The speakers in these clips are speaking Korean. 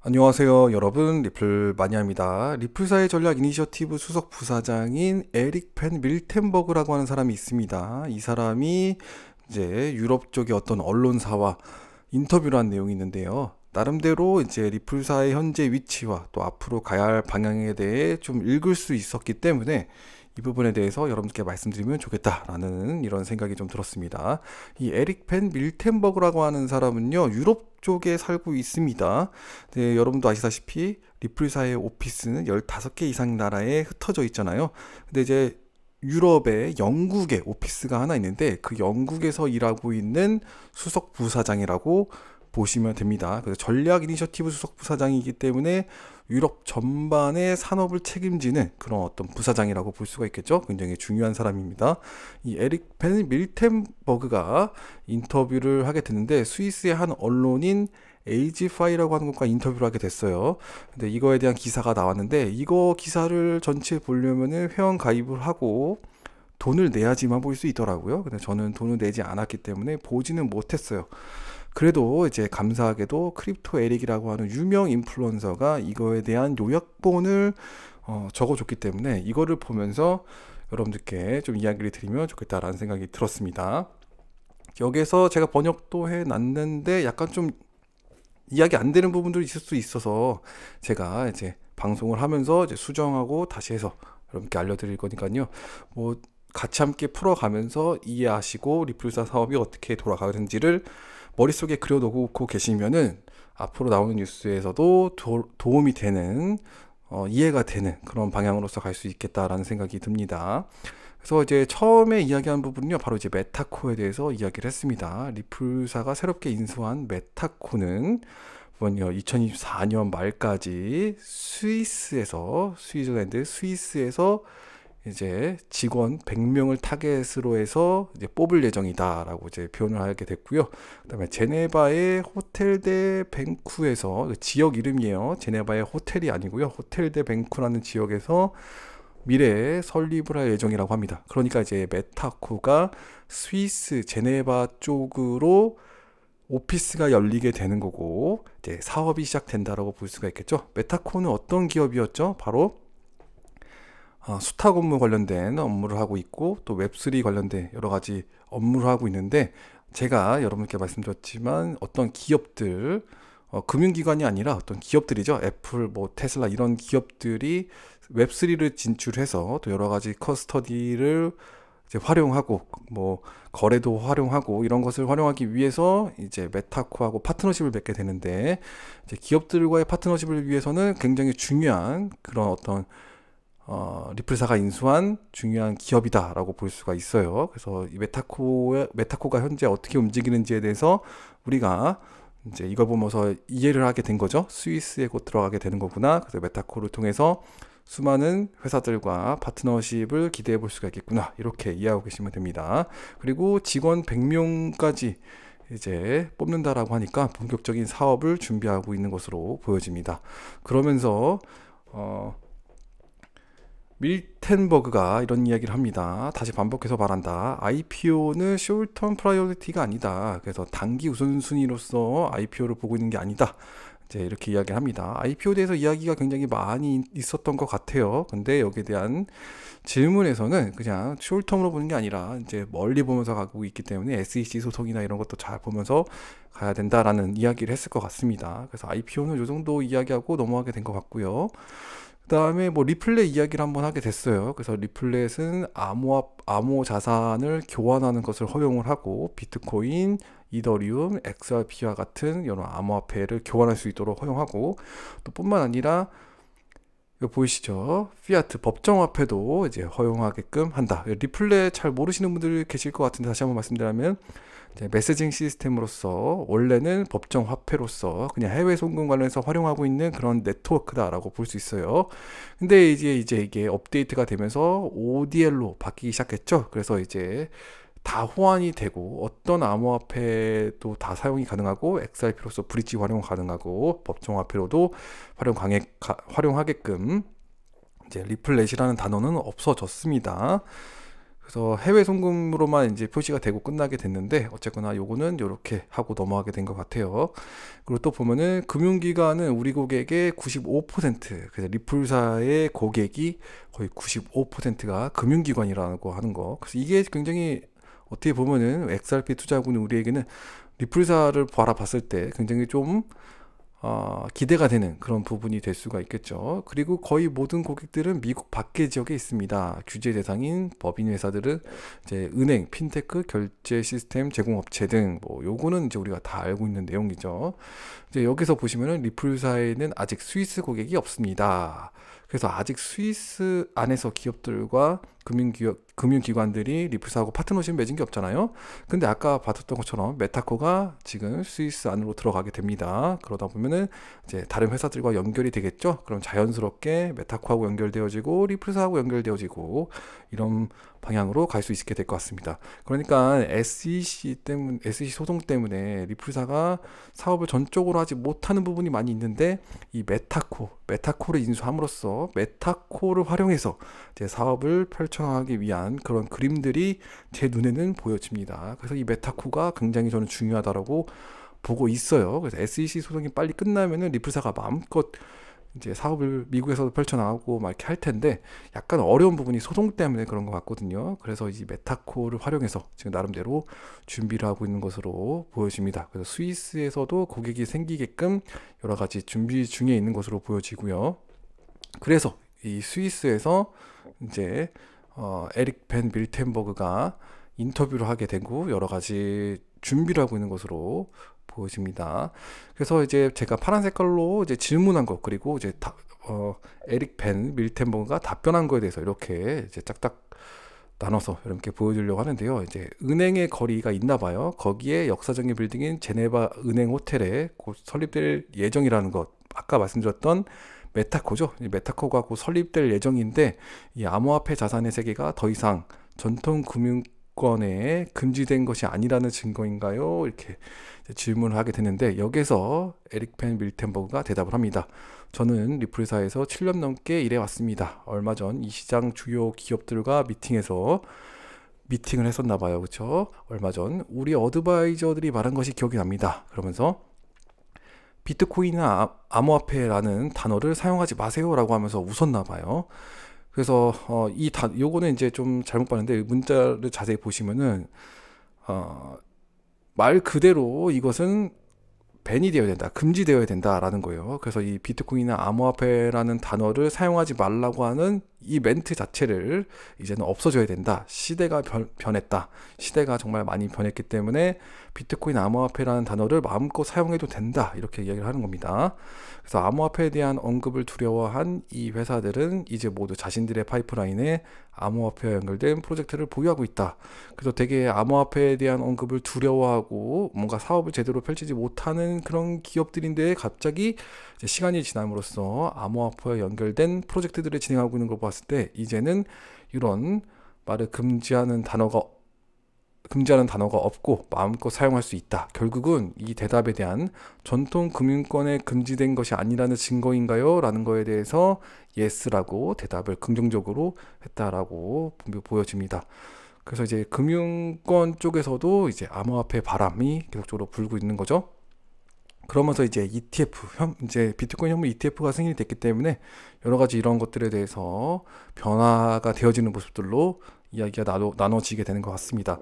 안녕하세요 여러분, 리플 마니아입니다. 리플사의 전략 이니셔티브 수석 부사장인 에릭 펜 밀텐버그라고 하는 사람이 있습니다. 이 사람이 이제 유럽 쪽의 어떤 언론사와 인터뷰를 한 내용이 있는데요. 나름대로 이제 리플사의 현재 위치와 또 앞으로 가야 할 방향에 대해 좀 읽을 수 있었기 때문에 이 부분에 대해서 여러분께 말씀드리면 좋겠다라는 이런 생각이 좀 들었습니다. 이 에릭 펜 밀텐버그라고 하는 사람은요, 유럽 쪽에 살고 있습니다. 네, 여러분도 아시다시피 리플사의 오피스는 15개 이상 나라에 흩어져 있잖아요. 근데 이제 유럽에 영국에 오피스가 하나 있는데 그 영국에서 일하고 있는 수석 부사장이라고 보시면 됩니다. 그래서 전략 이니셔티브 수석 부사장이기 때문에 유럽 전반의 산업을 책임지는 그런 어떤 부사장이라고 볼 수가 있겠죠. 굉장히 중요한 사람입니다. 이 에릭 펜 밀텐버그가 인터뷰를 하게 됐는데 스위스의 한 언론인 에이지파이라고 하는 것과 인터뷰를 하게 됐어요. 근데 이거에 대한 기사가 나왔는데 이거 기사를 전체 보려면은 회원 가입을 하고 돈을 내야지만 볼 수 있더라고요. 근데 저는 돈을 내지 않았기 때문에 보지는 못했어요. 그래도 이제 감사하게도 크립토 에릭이라고 하는 유명 인플루언서가 이거에 대한 요약본을 적어줬기 때문에 이거를 보면서 여러분들께 좀 이야기를 드리면 좋겠다라는 생각이 들었습니다. 여기서 제가 번역도 해놨는데 약간 좀 이야기 안 되는 부분들이 있을 수 있어서 제가 이제 방송을 하면서 이제 수정하고 다시 해서 여러분께 알려드릴 거니까요. 뭐 같이 함께 풀어가면서 이해하시고 리플사 사업이 어떻게 돌아가는지를 머릿속에 그려놓고 계시면은 앞으로 나오는 뉴스에서도 도움이 되는 이해가 되는 그런 방향으로서 갈 수 있겠다라는 생각이 듭니다. 그래서 이제 처음에 이야기한 부분은요, 바로 이제 메타코에 대해서 이야기를 했습니다. 리플사가 새롭게 인수한 메타코는 뭐냐, 2024년 말까지 스위스에서 이제 직원 100명을 타겟으로 해서 이제 뽑을 예정이다라고 이제 표현을 하게 됐고요. 그다음에 제네바의 호텔 대 뱅쿠에서 지역 이름이에요. 제네바의 호텔이 아니고요. 호텔 대 뱅쿠라는 지역에서 미래에 설립을 할 예정이라고 합니다. 그러니까 이제 메타코가 스위스 제네바 쪽으로 오피스가 열리게 되는 거고 이제 사업이 시작된다라고 볼 수가 있겠죠. 메타코는 어떤 기업이었죠? 바로 수탁 업무 관련된 업무를 하고 있고 또 웹3 관련된 여러 가지 업무를 하고 있는데 제가 여러분께 말씀드렸지만 어떤 기업들 금융기관이 아니라 어떤 기업들이죠. 애플, 뭐 테슬라 이런 기업들이 웹3를 진출해서 또 여러 가지 커스터디를 이제 활용하고 뭐 거래도 활용하고 이런 것을 활용하기 위해서 이제 메타코하고 파트너십을 맺게 되는데 이제 기업들과의 파트너십을 위해서는 굉장히 중요한 그런 어떤 리플사가 인수한 중요한 기업이다라고 볼 수가 있어요. 그래서 이 메타코가 현재 어떻게 움직이는지에 대해서 우리가 이제 이걸 보면서 이해를 하게 된 거죠. 스위스에 곧 들어가게 되는 거구나. 그래서 메타코를 통해서 수많은 회사들과 파트너십을 기대해 볼 수가 있겠구나. 이렇게 이해하고 계시면 됩니다. 그리고 직원 100명까지 이제 뽑는다라고 하니까 본격적인 사업을 준비하고 있는 것으로 보여집니다. 그러면서 밀텐버그가 이런 이야기를 합니다. 다시 반복해서 말한다. IPO는 숏텀 프라이어리티가 아니다. 그래서 단기 우선순위로서 IPO를 보고 있는 게 아니다. 이제 이렇게 이야기를 합니다. IPO에 대해서 이야기가 굉장히 많이 있었던 것 같아요. 근데 여기에 대한 질문에서는 그냥 숏텀으로 보는 게 아니라 이제 멀리 보면서 가고 있기 때문에 SEC 소송이나 이런 것도 잘 보면서 가야 된다라는 이야기를 했을 것 같습니다. 그래서 IPO는 이 정도 이야기하고 넘어가게 된 것 같고요. 그 다음에 뭐 리플렛 이야기를 한번 하게 됐어요. 그래서 리플렛은 암호 자산을 교환하는 것을 허용을 하고 비트코인, 이더리움, XRP와 같은 여러 암호화폐를 교환할 수 있도록 허용하고 또 뿐만 아니라 이거 보이시죠? 피아트 법정화폐도 이제 허용하게끔 한다. 리플렛 잘 모르시는 분들 계실 것 같은데 다시 한번 말씀드리면 메시징 시스템으로서 원래는 법정 화폐로서 그냥 해외 송금 관련해서 활용하고 있는 그런 네트워크다라고 볼 수 있어요. 근데 이제 이게 업데이트가 되면서 ODL로 바뀌기 시작했죠. 그래서 이제 다 호환이 되고 어떤 암호화폐도 다 사용이 가능하고 XRP로서 브릿지 활용 가능하고 법정 화폐로도 활용하게끔 이제 리플렛이라는 단어는 없어졌습니다. 그래서 해외 송금으로만 이제 표시가 되고 끝나게 됐는데 어쨌거나 요거는 요렇게 하고 넘어가게 된 것 같아요. 그리고 또 보면은 금융기관은 우리 고객의 95%, 그래서 리플사의 고객이 거의 95%가 금융기관이라고 하는 거. 그래서 이게 굉장히 어떻게 보면은 XRP 투자군이 우리에게는 리플사를 바라봤을 때 굉장히 좀 기대가 되는 그런 부분이 될 수가 있겠죠. 그리고 거의 모든 고객들은 미국 밖의 지역에 있습니다. 규제 대상인 법인 회사들은 이제 은행, 핀테크, 결제 시스템 제공업체 등 뭐 요거는 이제 우리가 다 알고 있는 내용이죠. 이제 여기서 보시면은 리플사에는 아직 스위스 고객이 없습니다. 그래서 아직 스위스 안에서 기업들과 금융기관들이 리플사하고 파트너십 맺은 게 없잖아요. 근데 아까 봤었던 것처럼 메타코가 지금 스위스 안으로 들어가게 됩니다. 그러다 보면은 이제 다른 회사들과 연결이 되겠죠. 그럼 자연스럽게 메타코하고 연결되어지고 리플사하고 연결되어지고 이런 방향으로 갈 수 있게 될 것 같습니다. 그러니까 SEC 소송 때문에 리플사가 사업을 전적으로 하지 못하는 부분이 많이 있는데 이 메타코를 인수함으로써 메타코를 활용해서 제 사업을 펼쳐나가기 위한 그런 그림들이 제 눈에는 보여집니다. 그래서 이 메타코가 굉장히 저는 중요하다라고 보고 있어요. 그래서 SEC 소송이 빨리 끝나면은 리플사가 마음껏 이제 사업을 미국에서도 펼쳐나가고 막 이렇게 할 텐데 약간 어려운 부분이 소송 때문에 그런 것 같거든요. 그래서 이 메타코를 활용해서 지금 나름대로 준비를 하고 있는 것으로 보여집니다. 그래서 스위스에서도 고객이 생기게끔 여러 가지 준비 중에 있는 것으로 보여지고요. 그래서 이 스위스에서 이제 에릭 벤 밀텐버그가 인터뷰를 하게 되고 여러 가지 준비를 하고 있는 것으로 보여집니다. 그래서 이제 제가 파란 색깔로 이제 질문한 것 그리고 이제 에릭 벤 밀텐버그가 답변한 거에 대해서 이렇게 이제 짝짝 나눠서 이렇게 보여주려고 하는데요. 이제 은행의 거리가 있나 봐요. 거기에 역사적인 빌딩인 제네바 은행 호텔에 곧 설립될 예정이라는 것. 아까 말씀드렸던 메타코죠. 이 메타코가 곧 설립될 예정인데 이 암호화폐 자산의 세계가 더 이상 전통 금융권에 금지된 것이 아니라는 증거인가요? 이렇게 질문을 하게 되는데 여기서 에릭 펜 밀텐버그가 대답을 합니다. 저는 리플사에서 7년 넘게 일해 왔습니다. 얼마 전 이 시장 주요 기업들과 미팅을 했었나 봐요. 그렇죠? 얼마 전 우리 어드바이저들이 말한 것이 기억이 납니다. 그러면서 비트코인이나 암호화폐라는 단어를 사용하지 마세요라고 하면서 웃었나 봐요. 그래서 요거는 이제 좀 잘못 봤는데 문자를 자세히 보시면은 말 그대로 이것은 밴이 되어야 된다, 금지되어야 된다라는 거예요. 그래서 이 비트코인이나 암호화폐라는 단어를 사용하지 말라고 하는 이 멘트 자체를 이제는 없어져야 된다. 시대가 변했다. 시대가 정말 많이 변했기 때문에 비트코인 암호화폐라는 단어를 마음껏 사용해도 된다. 이렇게 이야기를 하는 겁니다. 그래서 암호화폐에 대한 언급을 두려워한 이 회사들은 이제 모두 자신들의 파이프라인에 암호화폐와 연결된 프로젝트를 보유하고 있다. 그래서 되게 암호화폐에 대한 언급을 두려워하고 뭔가 사업을 제대로 펼치지 못하는 그런 기업들인데 갑자기 이제 시간이 지남으로써 암호화폐와 연결된 프로젝트들을 진행하고 있는 걸 봤을 때 이제는 이런 말을 금지하는 단어가 없고 마음껏 사용할 수 있다. 결국은 이 대답에 대한 전통 금융권에 금지된 것이 아니라는 증거인가요? 라는 거에 대해서 yes라고 대답을 긍정적으로 했다라고 보여집니다. 그래서 이제 금융권 쪽에서도 이제 암호화폐 바람이 계속적으로 불고 있는 거죠. 그러면서 이제 이제 비트코인 현물 ETF가 승인이 됐기 때문에 여러 가지 이런 것들에 대해서 변화가 되어지는 모습들로 이야기가 나눠지게 되는 것 같습니다.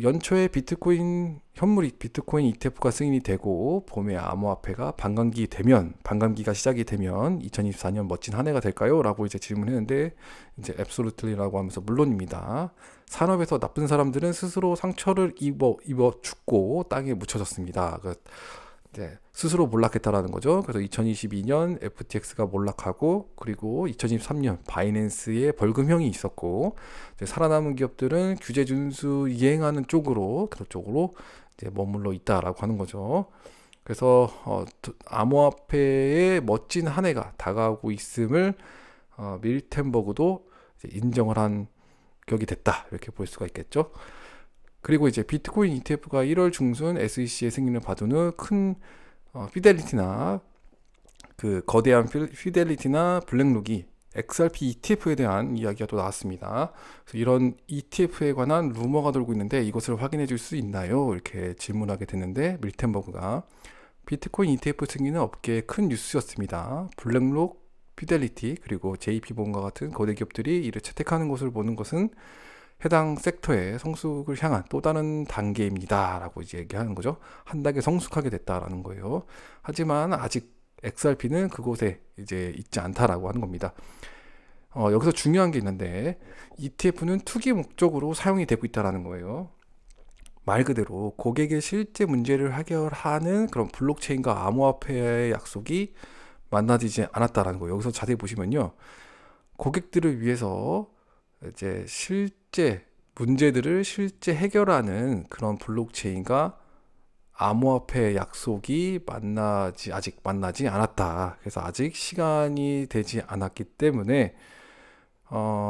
연초에 비트코인 ETF가 승인이 되고 봄에 암호화폐가 반감기가 시작이 되면 2024년 멋진 한 해가 될까요? 라고 이제 질문했는데 이제 absolutely라고 하면서 물론입니다. 산업에서 나쁜 사람들은 스스로 상처를 입어 죽고 땅에 묻혀졌습니다. 이제 스스로 몰락했다라는 거죠. 그래서 2022년 FTX가 몰락하고 그리고 2023년 바이낸스의 벌금형이 있었고 이제 살아남은 기업들은 규제 준수 이행하는 쪽으로 이제 머물러 있다라고 하는 거죠. 그래서 암호화폐의 멋진 한 해가 다가오고 있음을 밀텐버그도 이제 인정을 한 격이 됐다 이렇게 볼 수가 있겠죠. 그리고 이제 비트코인 ETF가 1월 중순 SEC의 승인을 받은 후 큰 피델리티나 그 거대한 피델리티나 블랙록이 XRP ETF에 대한 이야기가 또 나왔습니다. 그래서 이런 ETF에 관한 루머가 돌고 있는데 이것을 확인해 줄 수 있나요? 이렇게 질문하게 됐는데 밀텐버그가 비트코인 ETF 승인은 업계의 큰 뉴스였습니다. 블랙록, 피델리티 그리고 JP모건과 같은 거대 기업들이 이를 채택하는 것을 보는 것은 해당 섹터의 성숙을 향한 또 다른 단계입니다 라고 이제 얘기하는 거죠. 한 단계 성숙하게 됐다라는 거예요. 하지만 아직 XRP는 그곳에 이제 있지 않다라고 하는 겁니다. 여기서 중요한 게 있는데 ETF는 투기 목적으로 사용이 되고 있다라는 거예요. 말 그대로 고객의 실제 문제를 해결하는 그런 블록체인과 암호화폐의 약속이 만나지지 않았다라는 거예요. 여기서 자세히 보시면요, 고객들을 위해서 이제 실제 문제들을 실제 해결하는 그런 블록체인과 암호화폐의 약속이 아직 만나지 않았다. 그래서 아직 시간이 되지 않았기 때문에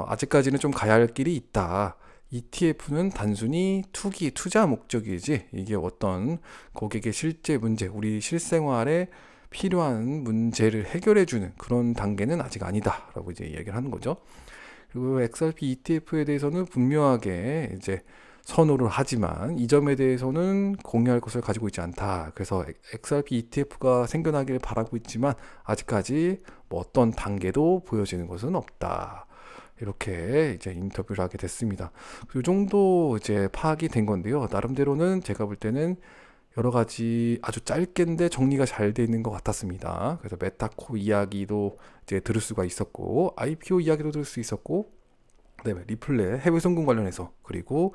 아직까지는 좀 가야 할 길이 있다. ETF는 단순히 투자 목적이지 이게 어떤 고객의 실제 문제, 우리 실생활에 필요한 문제를 해결해주는 그런 단계는 아직 아니다라고 이제 얘기를 하는 거죠. 그리고 XRP ETF에 대해서는 분명하게 이제 선호를 하지만 이 점에 대해서는 공유할 것을 가지고 있지 않다. 그래서 XRP ETF가 생겨나길 바라고 있지만 아직까지 뭐 어떤 단계도 보여지는 것은 없다. 이렇게 이제 인터뷰를 하게 됐습니다. 이 정도 이제 파악이 된 건데요. 나름대로는 제가 볼 때는 여러 가지 아주 짧게인데 정리가 잘 돼 있는 것 같았습니다. 그래서 메타코 이야기도 이제 들을 수가 있었고, IPO 이야기도 들을 수 있었고, 그다음에 리플의 해외 송금 관련해서, 그리고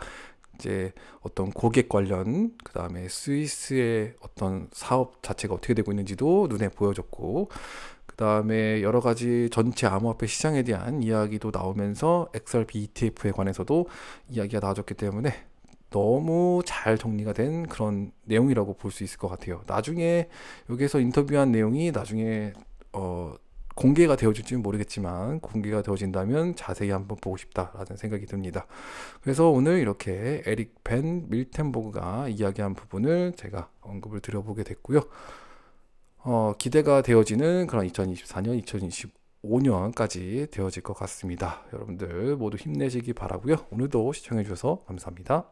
이제 어떤 고객 관련, 그다음에 스위스의 어떤 사업 자체가 어떻게 되고 있는지도 눈에 보여졌고, 그다음에 여러 가지 전체 암호화폐 시장에 대한 이야기도 나오면서 XRP ETF에 관해서도 이야기가 나와졌기 때문에 너무 잘 정리가 된 그런 내용이라고 볼 수 있을 것 같아요. 나중에 여기서 인터뷰한 내용이 나중에 공개가 되어질지는 모르겠지만 공개가 되어진다면 자세히 한번 보고 싶다라는 생각이 듭니다. 그래서 오늘 이렇게 에릭 벤 밀텐버그가 이야기한 부분을 제가 언급을 드려보게 됐고요. 기대가 되어지는 그런 2024년, 2025년까지 되어질 것 같습니다. 여러분들 모두 힘내시기 바라고요. 오늘도 시청해 주셔서 감사합니다.